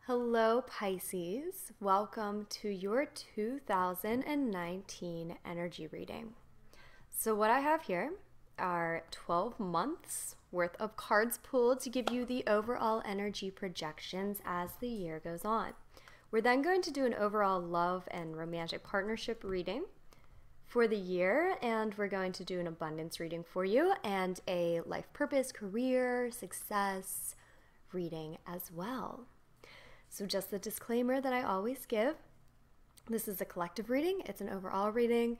Hello, Pisces. Welcome to your 2019 energy reading. So what I have here are 12 months worth of cards pulled to give you the overall energy projections as the year goes on. We're then going to do an overall love and romantic partnership reading for the year, and we're going to do an abundance reading for you and a life purpose, career, success reading as well. So just the disclaimer that I always give, this is a collective reading, it's an overall reading.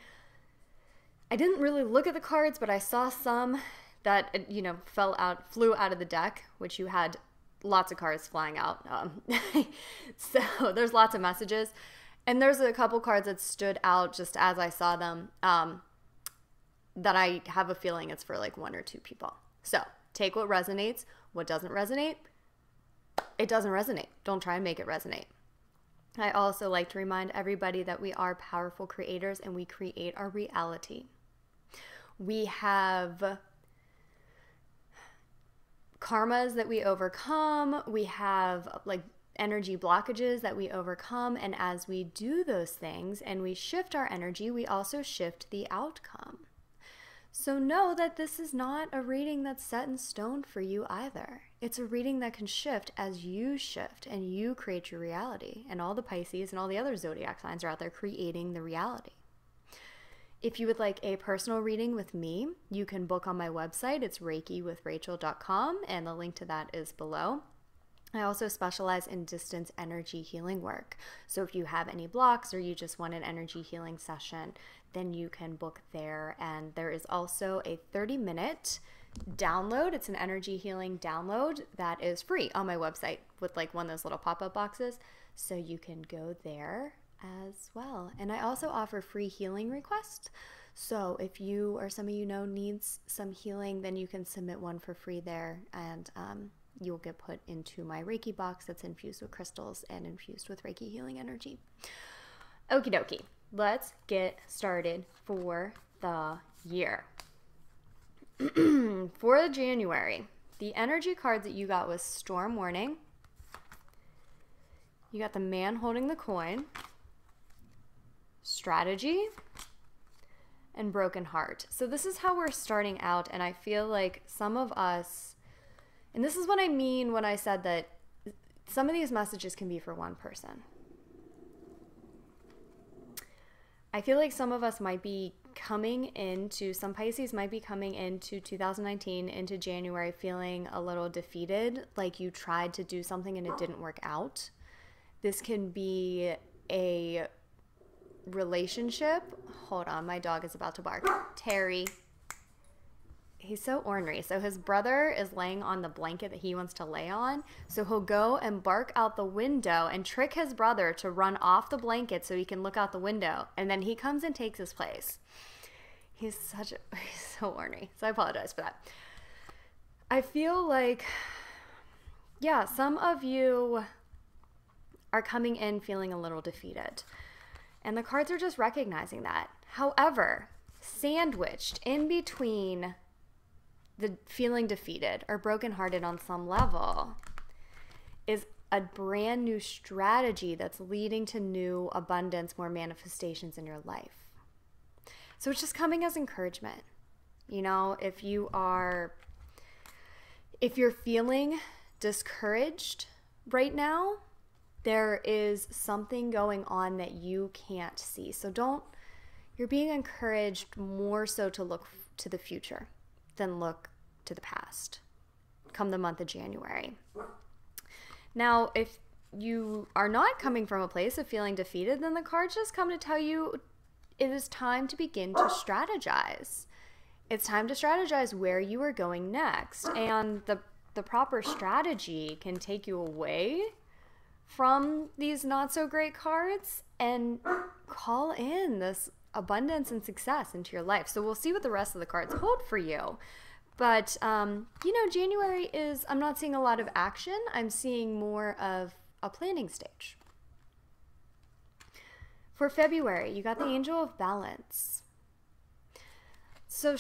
I didn't really look at the cards, but I saw some that, flew out of the deck, which you had lots of cards flying out. So there's lots of messages. And there's a couple cards that stood out just as I saw them that I have a feeling it's for like one or two people. So take what resonates, what doesn't resonate. It doesn't resonate. Don't try and make it resonate. I also like to remind everybody that we are powerful creators and we create our reality. We have karmas that we overcome. We have like energy blockages that we overcome. And as we do those things and we shift our energy, we also shift the outcome. So know that this is not a reading that's set in stone for you either. It's a reading that can shift as you shift and you create your reality. And all the Pisces and all the other zodiac signs are out there creating the reality. If you would like a personal reading with me, you can book on my website. It's reikiwithrachel.com, and the link to that is below. I also specialize in distance energy healing work. So if you have any blocks or you just want an energy healing session, then you can book there. And there is also a 30-minute download. It's an energy healing download that is free on my website with like one of those little pop-up boxes. So you can go there as well. And I also offer free healing requests. So if you or somebody you know needs some healing, then you can submit one for free there, and you'll get put into my Reiki box that's infused with crystals and infused with Reiki healing energy. Okie dokie, let's get started for the year. For January, the energy cards that you got was Storm Warning. You got the Man Holding the Coin, Strategy, and Broken Heart. So this is how we're starting out, and I feel like some of us, and this is what I mean when I said that some of these messages can be for one person. I feel like some of us might be some Pisces might be coming into 2019, into January, feeling a little defeated, like you tried to do something and it didn't work out. This can be a relationship. Hold on, my dog is about to bark. Terry. He's so ornery. So his brother is laying on the blanket that he wants to lay on. So he'll go and bark out the window and trick his brother to run off the blanket so he can look out the window. And then he comes and takes his place. He's so ornery. So I apologize for that. I feel like, yeah, some of you are coming in feeling a little defeated. And the cards are just recognizing that. However, sandwiched in between the feeling defeated or brokenhearted on some level is a brand new strategy that's leading to new abundance, more manifestations in your life. So it's just coming as encouragement. You know, if you're feeling discouraged right now, there is something going on that you can't see. So you're being encouraged more so to look to the future than look to the past come the month of January. Now, if you are not coming from a place of feeling defeated, then the cards just come to tell you it is time to begin to strategize. It's time to strategize where you are going next. And the proper strategy can take you away from these not so great cards and call in this abundance and success into your life. So we'll see what the rest of the cards hold for you. But, January I'm not seeing a lot of action. I'm seeing more of a planning stage. For February, you got the Angel of Balance. So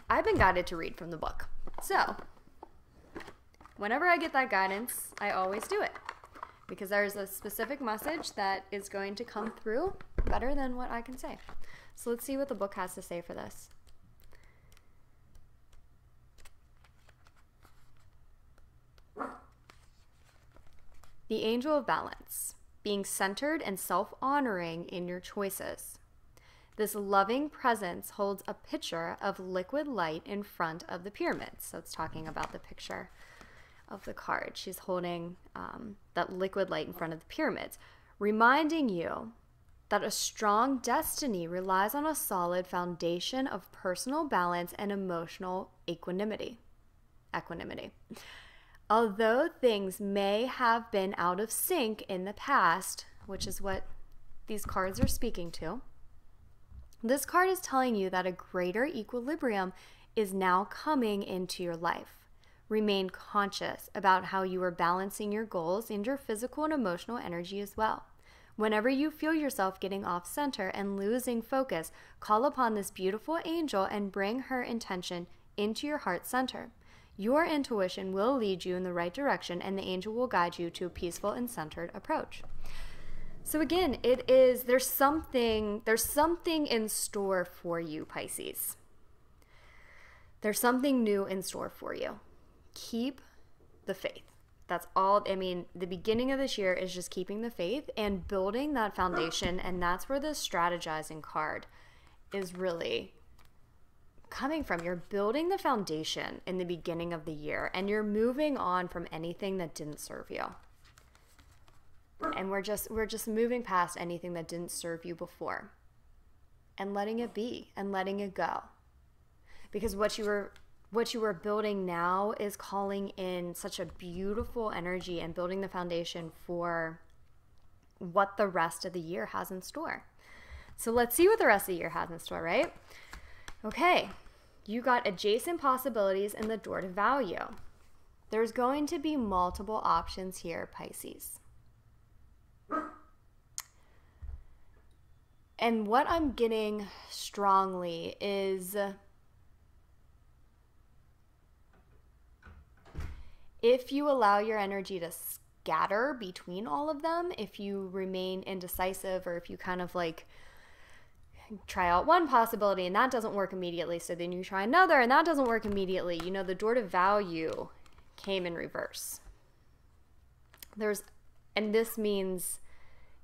I've been guided to read from the book. So whenever I get that guidance, I always do it. because there's a specific message that is going to come through better than what I can say. So let's see what the book has to say for this. The Angel of Balance, being centered and self-honoring in your choices. This loving presence holds a pitcher of liquid light in front of the pyramids. So it's talking about the picture of the card. She's holding that liquid light in front of the pyramids, reminding you that a strong destiny relies on a solid foundation of personal balance and emotional equanimity. Although things may have been out of sync in the past, which is what these cards are speaking to, this card is telling you that a greater equilibrium is now coming into your life. Remain conscious about how you are balancing your goals and your physical and emotional energy as well. Whenever you feel yourself getting off center and losing focus, call upon this beautiful angel and bring her intention into your heart center. Your intuition will lead you in the right direction, and the angel will guide you to a peaceful and centered approach. So again, there's something in store for you, Pisces. There's something new in store for you. Keep the faith. That's all. I mean, the beginning of this year is just keeping the faith and building that foundation, and that's where the strategizing card is really coming from. You're building the foundation in the beginning of the year, and you're moving on from anything that didn't serve you. And we're just moving past anything that didn't serve you before and letting it be and letting it go. Because what you were building now is calling in such a beautiful energy and building the foundation for what the rest of the year has in store. So let's see what the rest of the year has in store, right? Okay, you got adjacent possibilities in the door to value. There's going to be multiple options here, Pisces. And what I'm getting strongly is if you allow your energy to scatter between all of them, if you remain indecisive, or if you kind of like try out one possibility and that doesn't work immediately, so then you try another and that doesn't work immediately, you know, the door to value came in reverse. And this means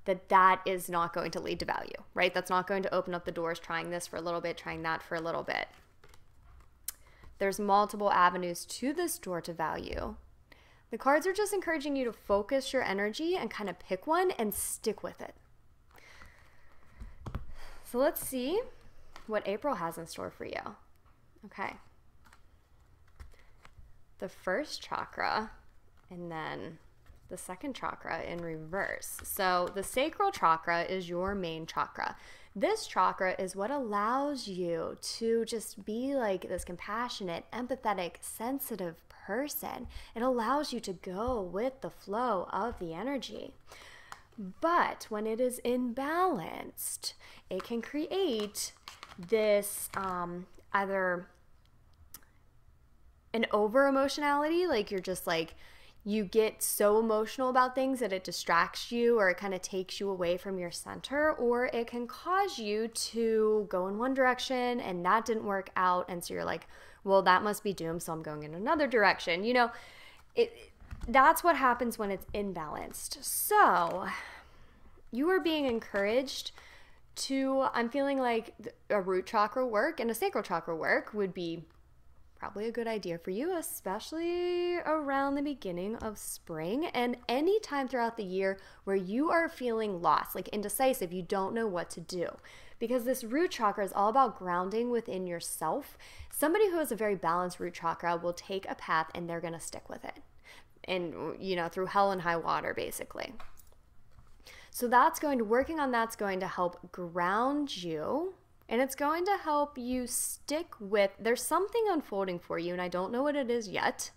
that is not going to lead to value, right? That's not going to open up the doors, trying this for a little bit, trying that for a little bit. There's multiple avenues to this door to value. The cards are just encouraging you to focus your energy and kind of pick one and stick with it. So let's see what April has in store for you. Okay. The first chakra, and then the second chakra in reverse. So the sacral chakra is your main chakra. This chakra is what allows you to just be like this compassionate, empathetic, sensitive person. It allows you to go with the flow of the energy. But when it is imbalanced, it can create this either an over emotionality, like you're just like, you get so emotional about things that it distracts you, or it kind of takes you away from your center, or it can cause you to go in one direction and that didn't work out, and so you're like, well, that must be doomed, so I'm going in another direction. You know, that's what happens when it's imbalanced. So you are being encouraged to, I'm feeling like a root chakra work and a sacral chakra work would be probably a good idea for you, especially around the beginning of spring and any time throughout the year where you are feeling lost, like indecisive, you don't know what to do. Because this root chakra is all about grounding within yourself. Somebody who has a very balanced root chakra will take a path and they're going to stick with it. And, you know, through hell and high water, basically. So working on that's going to help ground you. And it's going to help you stick with, there's something unfolding for you, and I don't know what it is yet,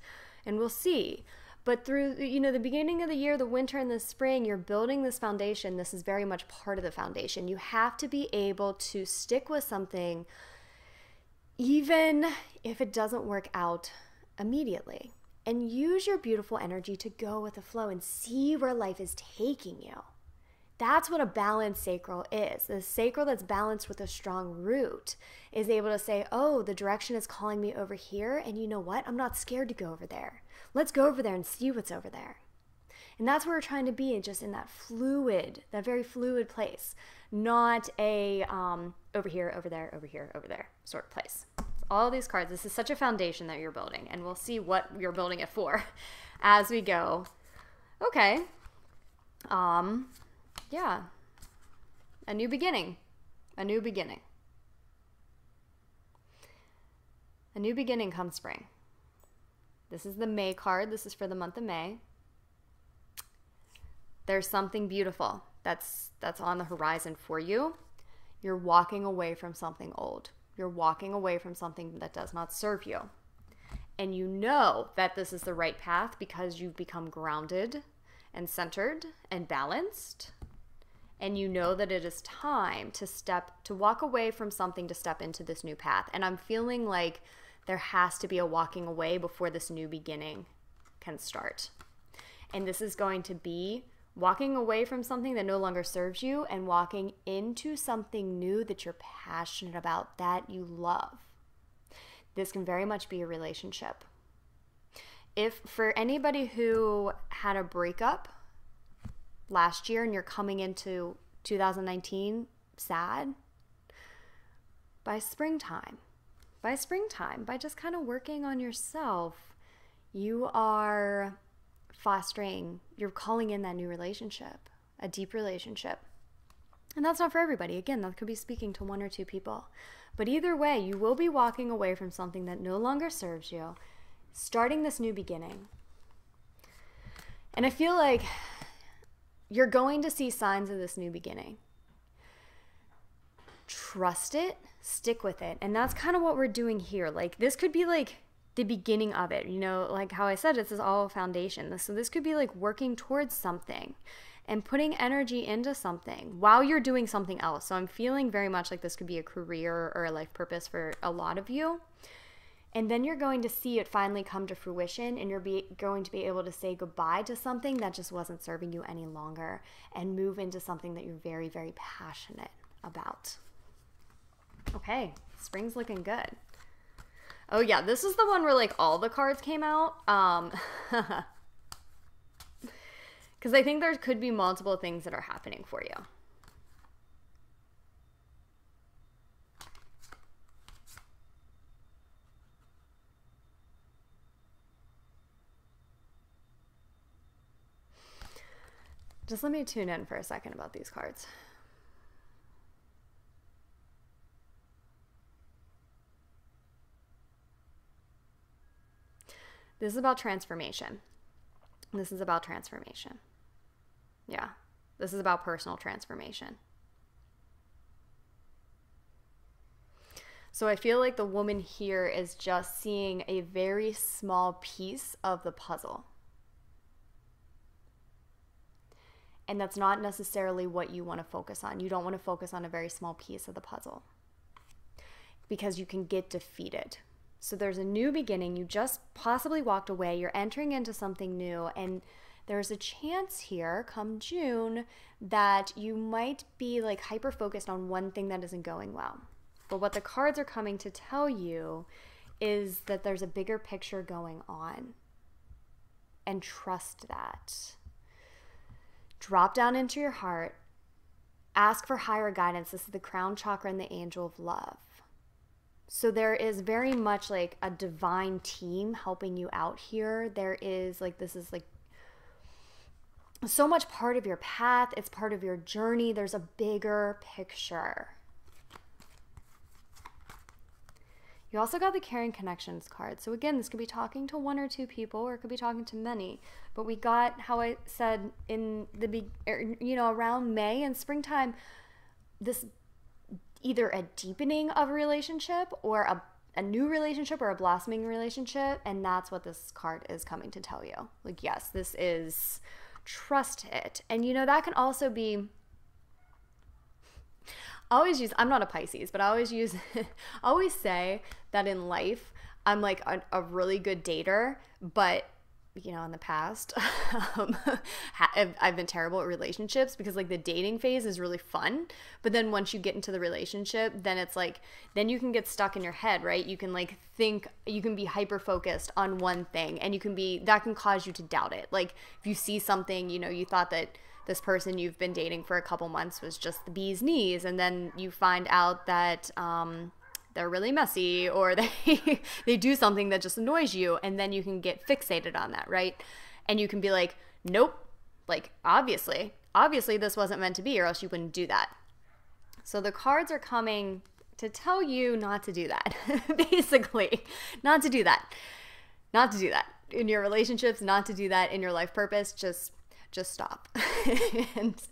and we'll see. But through, you know, the beginning of the year, the winter and the spring, you're building this foundation. This is very much part of the foundation. You have to be able to stick with something even if it doesn't work out immediately. and use your beautiful energy to go with the flow and see where life is taking you. That's what a balanced sacral is. The sacral that's balanced with a strong root is able to say, oh, the direction is calling me over here, and you know what? I'm not scared to go over there. Let's go over there and see what's over there. And that's where we're trying to be, just in that fluid, that very fluid place, not a over here, over there, over here, over there sort of place. All these cards, this is such a foundation that you're building, and we'll see what you're building it for as we go. Okay. Yeah. A new beginning. A new beginning. A new beginning come spring. This is the May card. This is for the month of May. There's something beautiful that's on the horizon for you. You're walking away from something old. You're walking away from something that does not serve you. And you know that this is the right path because you've become grounded and centered and balanced. And you know that it is time to walk away from something to step into this new path. And I'm feeling like there has to be a walking away before this new beginning can start. And this is going to be walking away from something that no longer serves you and walking into something new that you're passionate about, that you love. This can very much be a relationship. If for anybody who had a breakup last year and you're coming into 2019 sad, by springtime, by just kind of working on yourself, you are fostering, you're calling in that new relationship, a deep relationship. And that's not for everybody. Again, that could be speaking to one or two people. But either way, you will be walking away from something that no longer serves you, starting this new beginning. And I feel like you're going to see signs of this new beginning. Trust it, stick with it. And that's kind of what we're doing here. Like, this could be like the beginning of it, you know, like how I said, this is all a foundation. So this could be like working towards something and putting energy into something while you're doing something else. So I'm feeling very much like this could be a career or a life purpose for a lot of you. And then you're going to see it finally come to fruition, and you're going to be able to say goodbye to something that just wasn't serving you any longer and move into something that you're very, very passionate about. Okay, spring's looking good. Oh yeah, this is the one where like all the cards came out. Because I think there could be multiple things that are happening for you. Just let me tune in for a second about these cards. This is about transformation. This is about transformation. Yeah, this is about personal transformation. So I feel like the woman here is just seeing a very small piece of the puzzle. And that's not necessarily what you want to focus on. You don't want to focus on a very small piece of the puzzle because you can get defeated. So there's a new beginning. You just possibly walked away. You're entering into something new. And there's a chance here come June that you might be like hyper-focused on one thing that isn't going well. But what the cards are coming to tell you is that there's a bigger picture going on. And trust that. Drop down into your heart. Ask for higher guidance. This is the crown chakra and the angel of love. So there is very much like a divine team helping you out here. There is like, this is like so much part of your path. It's part of your journey. There's a bigger picture. You also got the Caring Connections card. So again, this could be talking to one or two people, or it could be talking to many. But we got, how I said in the, around May and springtime, this either a deepening of a relationship or a new relationship or a blossoming relationship. And that's what this card is coming to tell you. Like, yes, this is, trust it. And that can also be, I'm not a Pisces, but I always say that in life, I'm like a really good dater, but in the past, I've been terrible at relationships because like the dating phase is really fun. But then once you get into the relationship, then it's like, then you can get stuck in your head, right? You can like think, you can be hyper focused on one thing, and that can cause you to doubt it. Like if you see something, you thought that this person you've been dating for a couple months was just the bee's knees, and then you find out that, they're really messy, or they do something that just annoys you, and then you can get fixated on that, right? And you can be like, nope, like obviously this wasn't meant to be, or else you wouldn't do that. So the cards are coming to tell you not to do that. Basically, not to do that in your relationships, not to do that in your life purpose. Just stop. And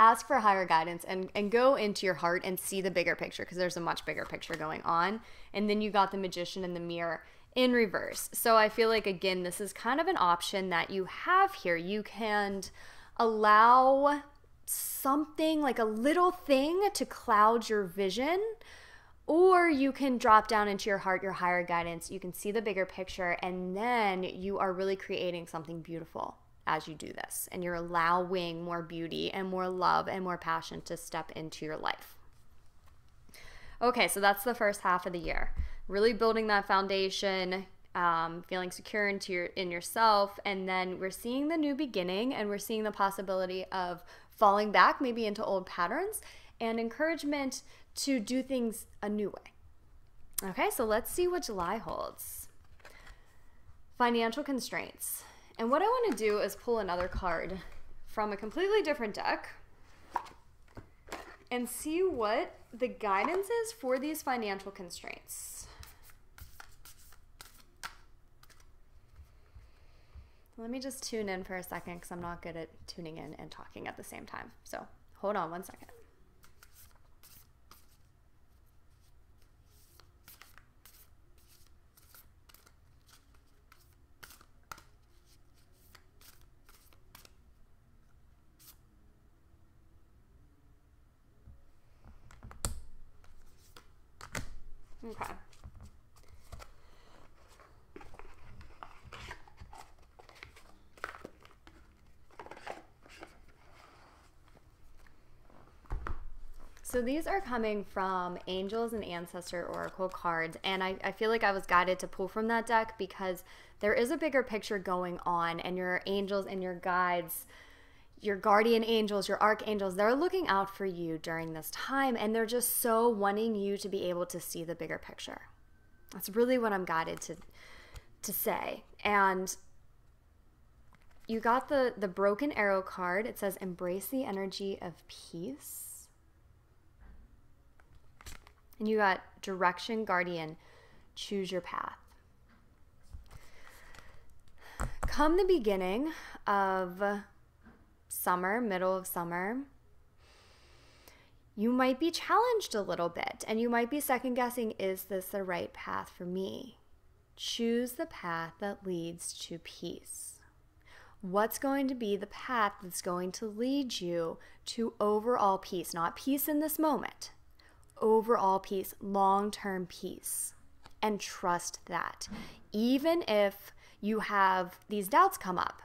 ask for higher guidance, and go into your heart and see the bigger picture, because there's a much bigger picture going on. And then you got the Magician and the Mirror in reverse. So I feel like, again, this is kind of an option that you have here. You can allow something, like a little thing, to cloud your vision, or you can drop down into your heart, your higher guidance. You can see the bigger picture, and then you are really creating something beautiful as you do this, and you're allowing more beauty and more love and more passion to step into your life. Okay, so that's the first half of the year. Really building that foundation, feeling secure in yourself, and then we're seeing the new beginning, and we're seeing the possibility of falling back maybe into old patterns, and encouragement to do things a new way. Okay, so let's see what July holds. Financial constraints. And what I want to do is pull another card from a completely different deck and see what the guidance is for these financial constraints. Let me just tune in for a second, because I'm not good at tuning in and talking at the same time. So hold on one second. Okay. So these are coming from Angels and Ancestor Oracle cards, and I feel like I was guided to pull from that deck because there is a bigger picture going on, and your angels and your guides, your guardian angels, your archangels, they're looking out for you during this time, and they're just so wanting you to be able to see the bigger picture. That's really what I'm guided to say. And you got the Broken Arrow card. It says, embrace the energy of peace. And you got Direction Guardian, choose your path. Come the beginning of summer, middle of summer, you might be challenged a little bit, and you might be second guessing, is this the right path for me? Choose the path that leads to peace. What's going to be the path that's going to lead you to overall peace? Not peace in this moment, overall peace, long-term peace. And trust that. Even if you have these doubts come up,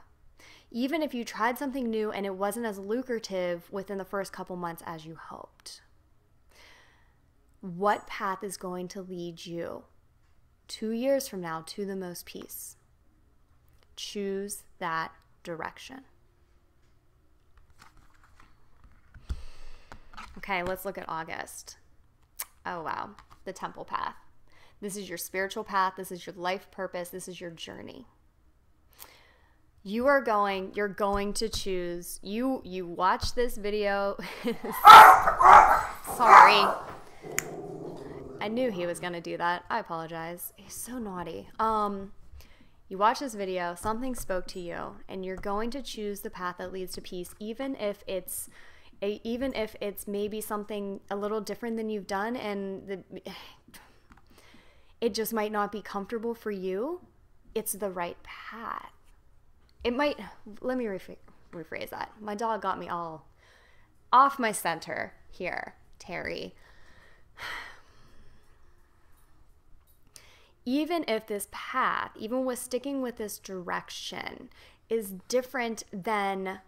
even if you tried something new and it wasn't as lucrative within the first couple months as you hoped, what path is going to lead you 2 years from now to the most peace? Choose that direction. Okay, let's look at August. Oh, wow. The Temple path. This is your spiritual path. This is your life purpose. This is your journey. You're going to choose, you watch this video. Sorry. I knew he was going to do that. I apologize. He's so naughty. You watch this video, something spoke to you, and you're going to choose the path that leads to peace, even if it's maybe something a little different than you've done, and it just might not be comfortable for you. It's the right path. It might, let me rephrase that. My dog got me all off my center here, Terry. even if this path, even with sticking with this direction, is different than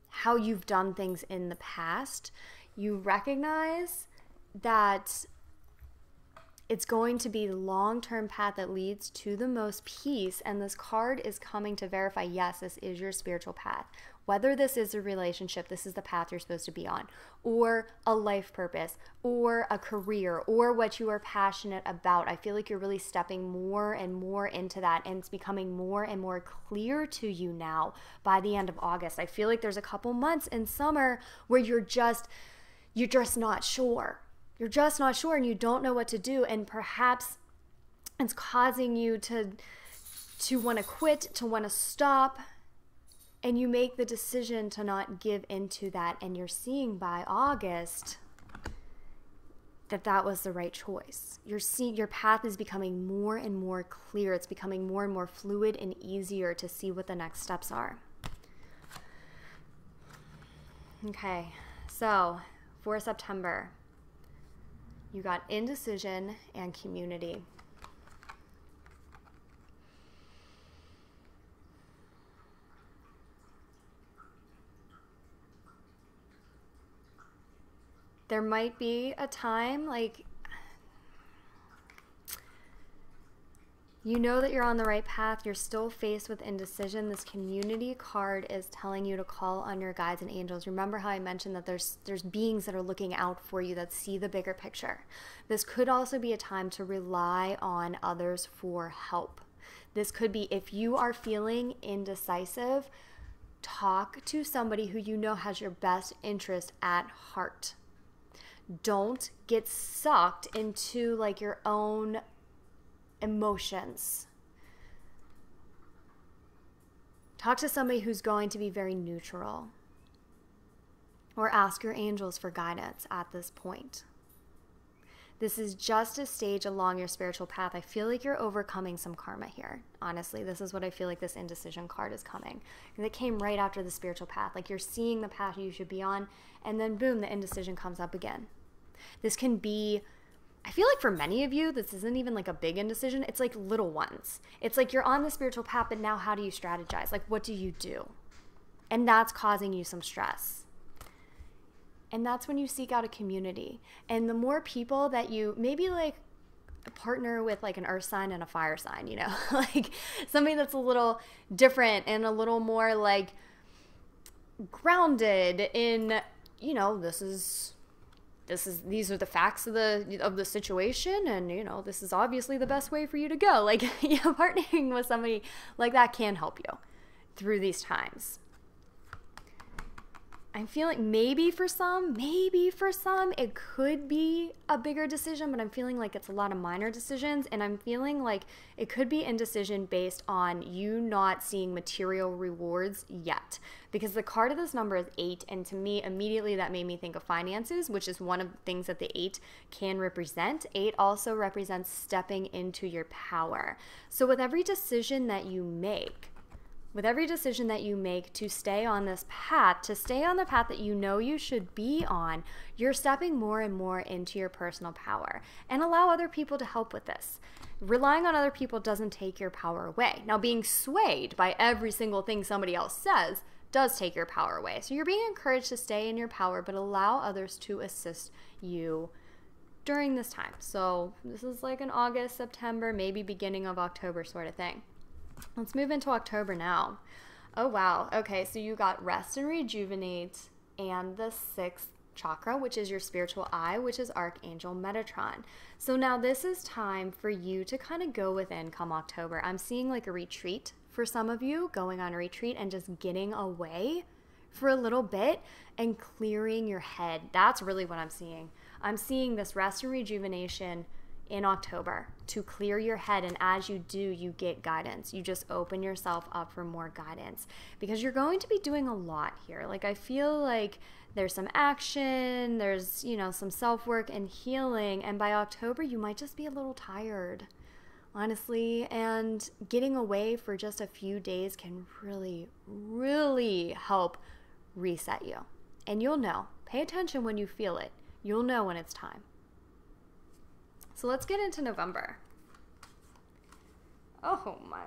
how you've done things in the past, you recognize that it's going to be the long-term path that leads to the most peace. And this card is coming to verify, yes, this is your spiritual path. Whether this is a relationship, this is the path you're supposed to be on, or a life purpose, or a career, or what you are passionate about. I feel like you're really stepping more and more into that, and it's becoming more and more clear to you now by the end of August. I feel like there's a couple months in summer where you're just not sure. You're just not sure and you don't know what to do, and perhaps it's causing you to want to quit, to want to stop, and you make the decision to not give into that, and you're seeing by August that was the right choice. You're seeing your path is becoming more and more clear. It's becoming more and more fluid and easier to see what the next steps are. Okay, so for September, you got indecision and community. There might be a time, like, you know that you're on the right path, you're still faced with indecision. This community card is telling you to call on your guides and angels. Remember how I mentioned that there's beings that are looking out for you, that see the bigger picture. This could also be a time to rely on others for help. This could be, if you are feeling indecisive, talk to somebody who you know has your best interest at heart. Don't get sucked into like your own emotions. Talk to somebody who's going to be very neutral, or ask your angels for guidance at this point. This is just a stage along your spiritual path. I feel like you're overcoming some karma here. Honestly, this is what I feel like this indecision card is coming. And it came right after the spiritual path. Like you're seeing the path you should be on, and then boom, the indecision comes up again. This can be, I feel like for many of you, this isn't even like a big indecision. It's like little ones. It's like you're on the spiritual path, but now how do you strategize? Like, what do you do? And that's causing you some stress. And that's when you seek out a community. And the more people that you, maybe like partner with like an earth sign and a fire sign, you know, like somebody that's a little different and a little more like grounded in, you know, these are the facts of the situation, and you know, this is obviously the best way for you to go. Like, you know, partnering with somebody like that can help you through these times. I feel like maybe for some, it could be a bigger decision, but I'm feeling like it's a lot of minor decisions, and I'm feeling like it could be indecision based on you not seeing material rewards yet. Because the card of this number is 8, and to me, immediately that made me think of finances, which is one of the things that the 8 can represent. 8 also represents stepping into your power. So with every decision that you make, to stay on this path, to stay on the path that you know you should be on, you're stepping more and more into your personal power. And allow other people to help with this. Relying on other people doesn't take your power away. Now, being swayed by every single thing somebody else says does take your power away. So you're being encouraged to stay in your power, but allow others to assist you during this time. So this is like an August, September, maybe beginning of October sort of thing. Let's move into October now. Oh, wow. Okay, so you got rest and rejuvenate and the 6th chakra, which is your spiritual eye, which is Archangel Metatron. So now this is time for you to kind of go within come October. I'm seeing like a retreat for some of you, going on a retreat and just getting away for a little bit and clearing your head. That's really what I'm seeing. I'm seeing this rest and rejuvenation in October to clear your head, and as you do, you get guidance. You just open yourself up for more guidance because you're going to be doing a lot here. Like, I feel like there's some action, there's, you know, some self-work and healing, and by October you might just be a little tired, honestly, and getting away for just a few days can really, really help reset you. And you'll know. Pay attention when you feel it. You'll know when it's time. So let's get into November. Oh, my.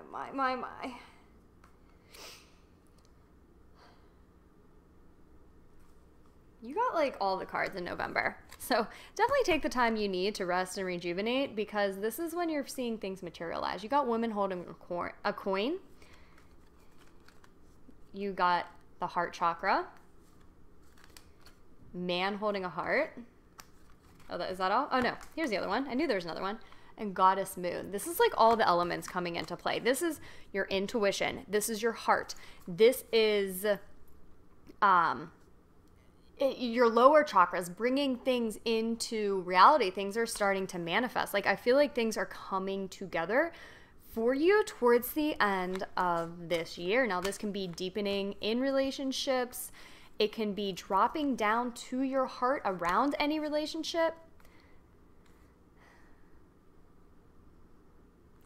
You got like all the cards in November. So definitely take the time you need to rest and rejuvenate, because this is when you're seeing things materialize. You got woman holding a coin. You got the heart chakra. Man holding a heart. Oh, is that all? Oh, no. Here's the other one. I knew there was another one. And goddess moon. This is like all the elements coming into play. This is your intuition. This is your heart. This is your lower chakras, bringing things into reality. Things are starting to manifest. Like, I feel like things are coming together for you towards the end of this year. Now, this can be deepening in relationships. It can be dropping down to your heart around any relationship.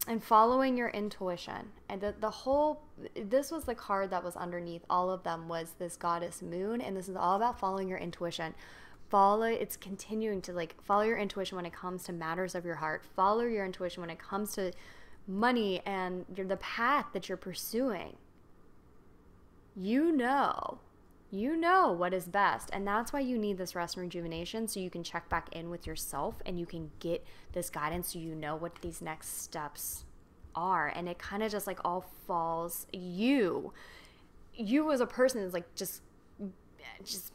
And following your intuition. And this was the card that was underneath all of them, was this goddess moon. And this is all about following your intuition. It's continuing to like follow your intuition when it comes to matters of your heart. Follow your intuition when it comes to money and the path that you're pursuing. You know what is best. And that's why you need this rest and rejuvenation, so you can check back in with yourself and you can get this guidance, so you know what these next steps are. And it kind of just like all falls, you as a person is like just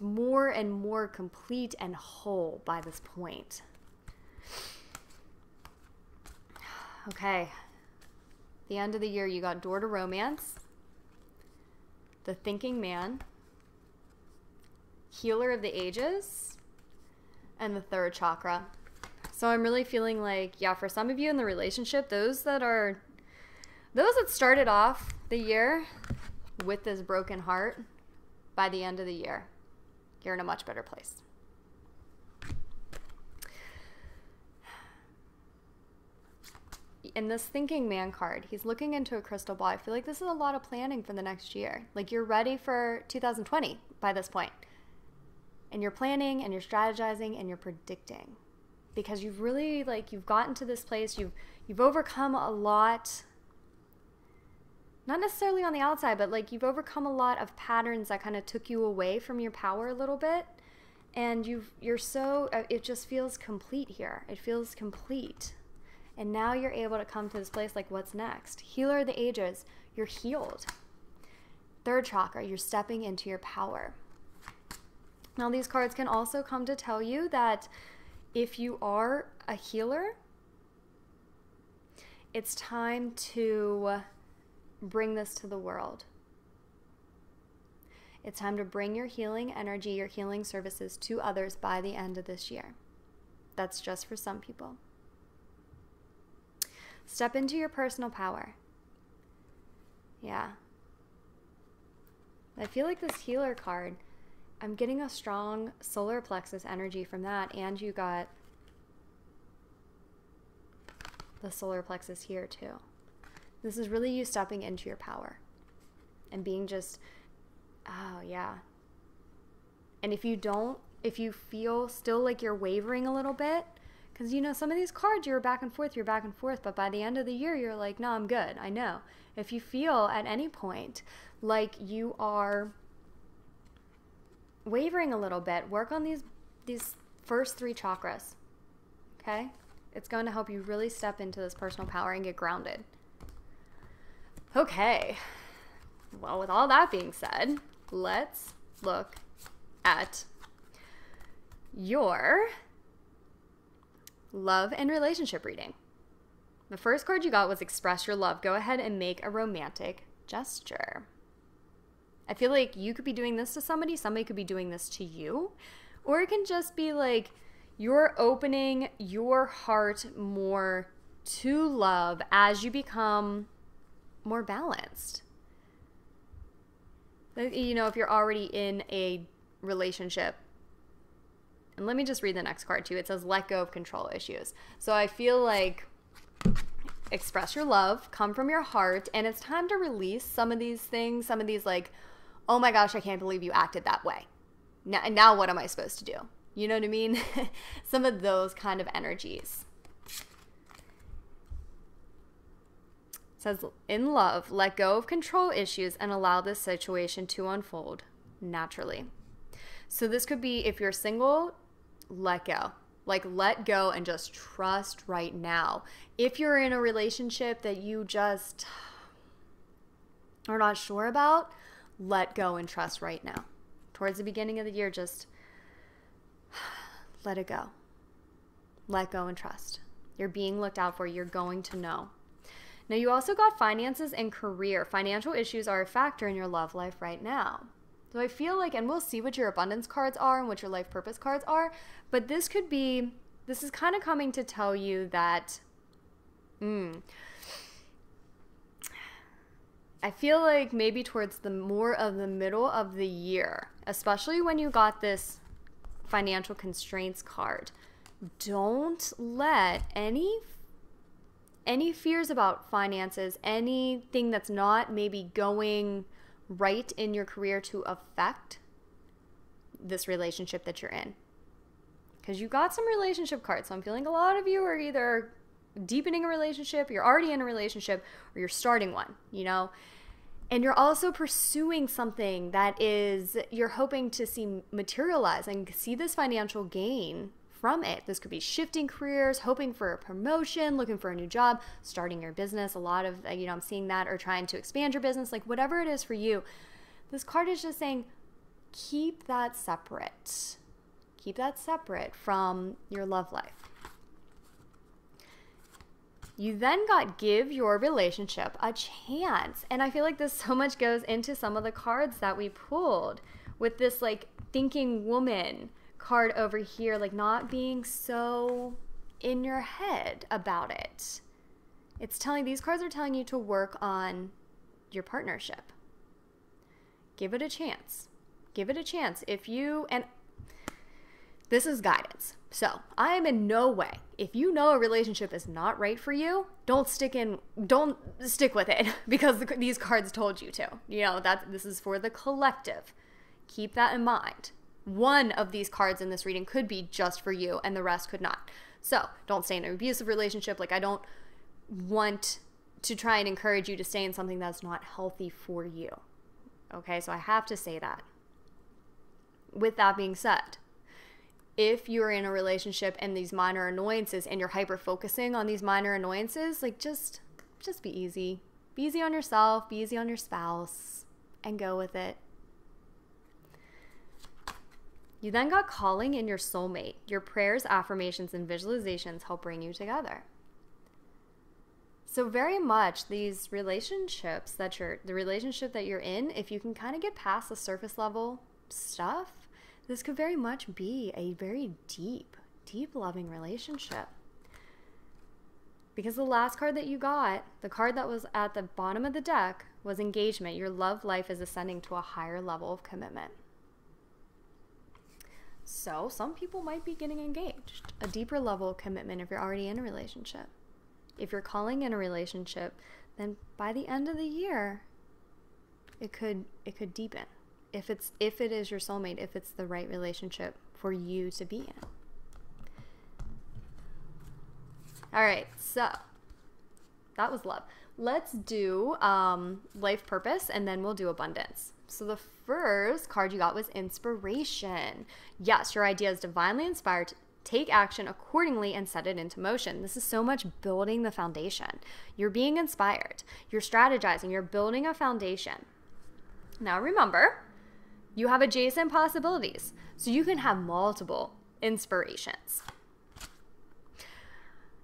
more and more complete and whole by this point. Okay. The end of the year, you got door to romance, the thinking man, healer of the ages, and the third chakra. So I'm really feeling like, yeah, for some of you in the relationship, those that started off the year with this broken heart, by the end of the year, you're in a much better place. In this thinking man card, he's looking into a crystal ball. I feel like this is a lot of planning for the next year. Like, you're ready for 2020 by this point. And you're planning and you're strategizing and you're predicting, because you've really you've gotten to this place. You've overcome a lot, not necessarily on the outside, but like you've overcome a lot of patterns that kind of took you away from your power a little bit. And it just feels complete here. It feels complete. And now you're able to come to this place like, what's next? Healer of the ages, you're healed. Third chakra, you're stepping into your power. Now, these cards can also come to tell you that if you are a healer, it's time to bring this to the world. It's time to bring your healing energy, your healing services to others by the end of this year. That's just for some people. Step into your personal power. Yeah. I feel like this healer card, I'm getting a strong solar plexus energy from that, and you got the solar plexus here too. This is really you stepping into your power and being just, oh yeah. And if you feel still like you're wavering a little bit, because some of these cards you're back and forth, but by the end of the year you're like, no, I'm good, I know. If you feel at any point like you are wavering a little bit, work on these first three chakras, okay? It's going to help you really step into this personal power and get grounded. Okay, well, with all that being said, let's look at your love and relationship reading. The first card you got was express your love. Go ahead and make a romantic gesture. I feel like you could be doing this to somebody could be doing this to you, or it can just be like you're opening your heart more to love as you become more balanced. If you're already in a relationship. And let me just read the next card too. It says let go of control issues. So I feel like express your love, come from your heart, and it's time to release some of these things, some of these like, oh my gosh, I can't believe you acted that way. Now what am I supposed to do? You know what I mean? Some of those kind of energies. says, in love, let go of control issues and allow this situation to unfold naturally. So this could be, if you're single, let go. Like, let go and just trust right now. If you're in a relationship that you just are not sure about, let go and trust right now. Towards the beginning of the year, just let it go. Let go and trust. You're being looked out for. You're going to know. Now, you also got finances and career. Financial issues are a factor in your love life right now. So I feel like, and we'll see what your abundance cards are and what your life purpose cards are, but this is kind of coming to tell you that, I feel like maybe towards the more of the middle of the year, especially when you got this financial constraints card, don't let any fears about finances, anything that's not maybe going right in your career to affect this relationship that you're in. Because you got some relationship cards. So I'm feeling a lot of you are either deepening a relationship, you're already in a relationship, or you're starting one, you know? And you're also pursuing something that is, you're hoping to see materialize and see this financial gain from it. This could be shifting careers, hoping for a promotion, looking for a new job, starting your business. A lot of, I'm seeing that, or trying to expand your business, like whatever it is for you. This card is just saying, keep that separate. Keep that separate from your love life. You then got give your relationship a chance. And I feel like this so much goes into some of the cards that we pulled with this like thinking woman card over here, like not being so in your head about it. These cards are telling you to work on your partnership. Give it a chance. Give it a chance. And this is guidance. So I am in no way, if you know a relationship is not right for you, don't stick with it because these cards told you to. This is for the collective. Keep that in mind. One of these cards in this reading could be just for you and the rest could not. So don't stay in an abusive relationship. Like, I don't want to try and encourage you to stay in something that's not healthy for you. Okay, so I have to say that. With that being said, if you're in a relationship and these minor annoyances and you're hyper focusing on these minor annoyances, like just be easy. Be easy on yourself, be easy on your spouse, and go with it. You then got calling in your soulmate. Your prayers, affirmations, and visualizations help bring you together. So very much these relationships the relationship that you're in, if you can kind of get past the surface level stuff, this could very much be a very deep loving relationship. Because the last card that you got, the card that was at the bottom of the deck, was engagement. Your love life is ascending to a higher level of commitment. So some people might be getting engaged, a deeper level of commitment if you're already in a relationship. If you're calling in a relationship, then by the end of the year, it could deepen. If it is your soulmate, if it's the right relationship for you to be in. All right, so that was love. Let's do life purpose, and then we'll do abundance. So the first card you got was inspiration. Yes, your idea is divinely inspired to take action accordingly and set it into motion. This is so much building the foundation. You're being inspired. You're strategizing. You're building a foundation. Now remember, you have adjacent possibilities. So you can have multiple inspirations.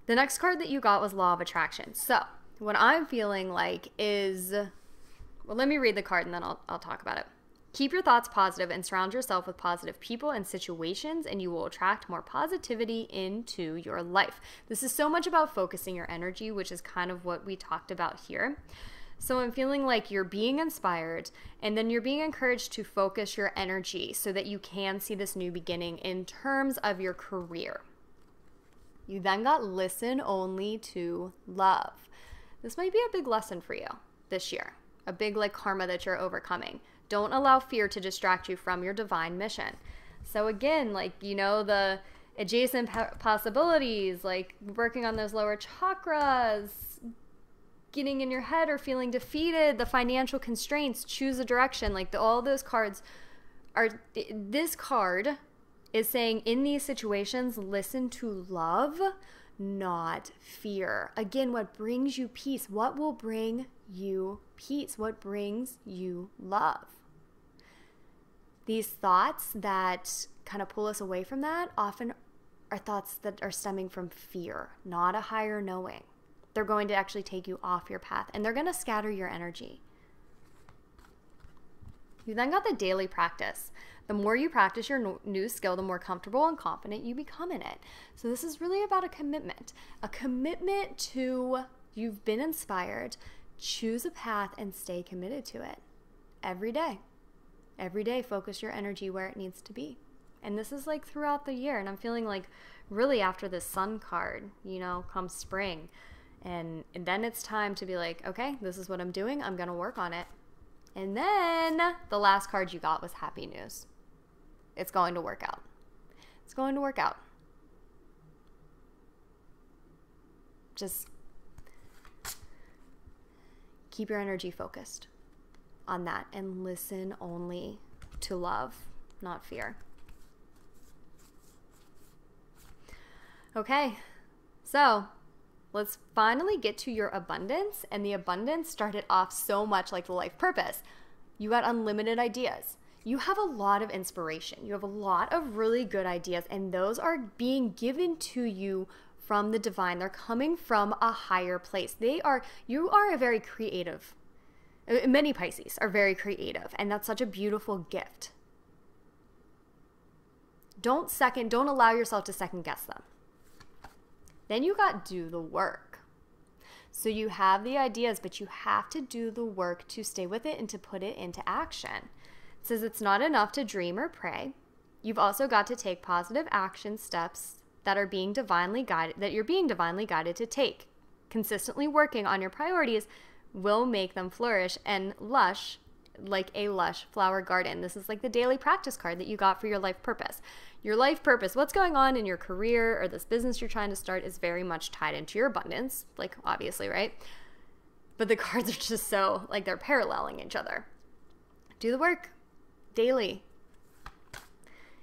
The next card that you got was Law of Attraction. So what I'm feeling like is, well, let me read the card and then I'll talk about it. Keep your thoughts positive and surround yourself with positive people and situations, and you will attract more positivity into your life. This is so much about focusing your energy, which is kind of what we talked about here. So I'm feeling like you're being inspired, and then you're being encouraged to focus your energy so that you can see this new beginning in terms of your career. You then got listen only to love. This might be a big lesson for you this year, a big like karma that you're overcoming. Don't allow fear to distract you from your divine mission. So again, like, the adjacent possibilities, like working on those lower chakras, getting in your head or feeling defeated, the financial constraints, choose a direction. Like all those cards are, this card is saying in these situations, listen to love, not fear. Again, what brings you peace? What will bring you peace? What brings you love? These thoughts that kind of pull us away from that often are thoughts that are stemming from fear, not a higher knowing. They're going to actually take you off your path, and they're going to scatter your energy. You then got the daily practice. The more you practice your new skill, the more comfortable and confident you become in it. So this is really about a commitment to you've been inspired, choose a path and stay committed to it every day. Every day, focus your energy where it needs to be. And this is like throughout the year. And I'm feeling like really after the sun card, comes spring. And then it's time to be like, okay, this is what I'm doing. I'm going to work on it. And then the last card you got was happy news. It's going to work out. It's going to work out. Just keep your energy focused on that and listen only to love, not fear. Okay, so let's finally get to your abundance. And the abundance started off so much like the life purpose. You got unlimited ideas. You have a lot of inspiration. You have a lot of really good ideas, and those are being given to you from the divine. They're coming from a higher place. You are a very creative. Many Pisces are very creative, and that's such a beautiful gift. Don't allow yourself to second guess them. Then you got do the work. So you have the ideas, but you have to do the work to stay with it and to put it into action. It says it's not enough to dream or pray. You've also got to take positive action steps that you're being divinely guided to take. Consistently working on your priorities will make them flourish and lush like a lush flower garden. This is like the daily practice card that you got for your life purpose. Your life purpose, what's going on in your career or this business you're trying to start, is very much tied into your abundance, like obviously, right? But the cards are just so, like, they're paralleling each other. Do the work daily.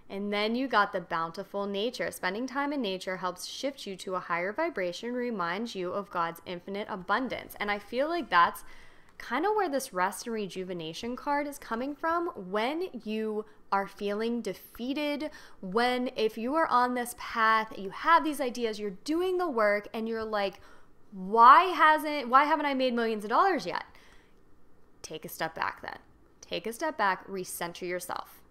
And then you got the bountiful nature. Spending time in nature helps shift you to a higher vibration, reminds you of God's infinite abundance. And I feel like that's kind of where this rest and rejuvenation card is coming from. When you are feeling defeated, if you are on this path, you have these ideas, you're doing the work, and you're like, why haven't I made millions of dollars yet? Take a step back then. Take a step back, recenter yourself.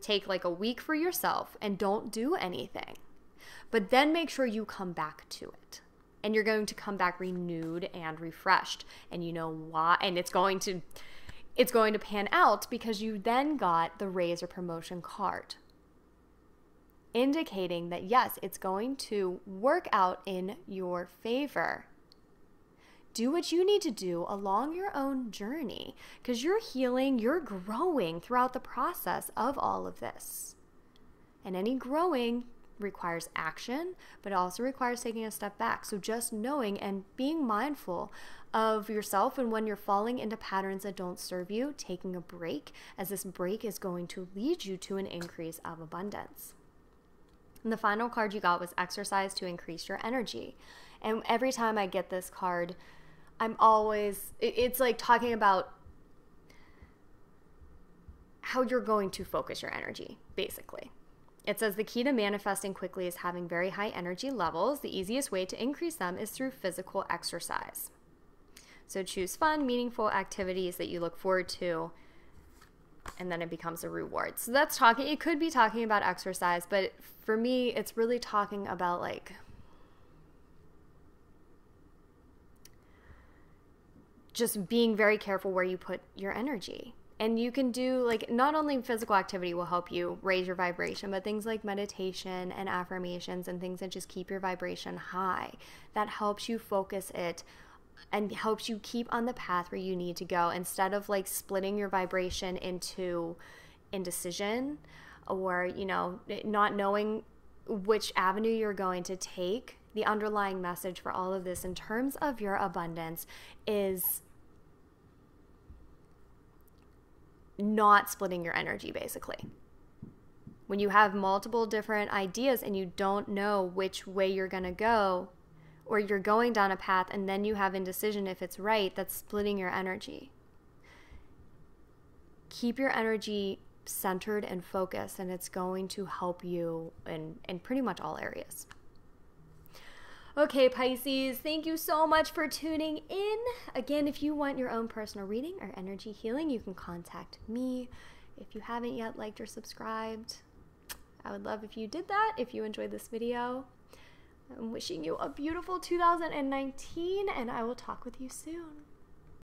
Take like a week for yourself and don't do anything. But then make sure you come back to it. And you're going to come back renewed and refreshed. And you know why? And it's going to pan out because you then got the raise or promotion card, indicating that yes, it's going to work out in your favor. Do what you need to do along your own journey, because you're healing, you're growing throughout the process of all of this. And any growing requires action, but it also requires taking a step back. So just knowing and being mindful of yourself, and when you're falling into patterns that don't serve you, taking a break, as this break is going to lead you to an increase of abundance. And the final card you got was exercise to increase your energy. And every time I get this card, it's like talking about how you're going to focus your energy, basically. It says the key to manifesting quickly is having very high energy levels. The easiest way to increase them is through physical exercise. So choose fun, meaningful activities that you look forward to, and then it becomes a reward. So it could be talking about exercise, but for me, it's really talking about like just being very careful where you put your energy. And you can do, like, not only physical activity will help you raise your vibration, but things like meditation and affirmations and things that just keep your vibration high. That helps you focus it and helps you keep on the path where you need to go, instead of like splitting your vibration into indecision or, not knowing which avenue you're going to take. the underlying message for all of this in terms of your abundance is not splitting your energy, basically. When you have multiple different ideas and you don't know which way you're going to go, or you're going down a path and then you have indecision if it's right, that's splitting your energy. Keep your energy centered and focused, and it's going to help you in pretty much all areas. Okay, Pisces, thank you so much for tuning in. Again, if you want your own personal reading or energy healing, you can contact me. If you haven't yet liked or subscribed, I would love if you did that, if you enjoyed this video. I'm wishing you a beautiful 2019, and I will talk with you soon.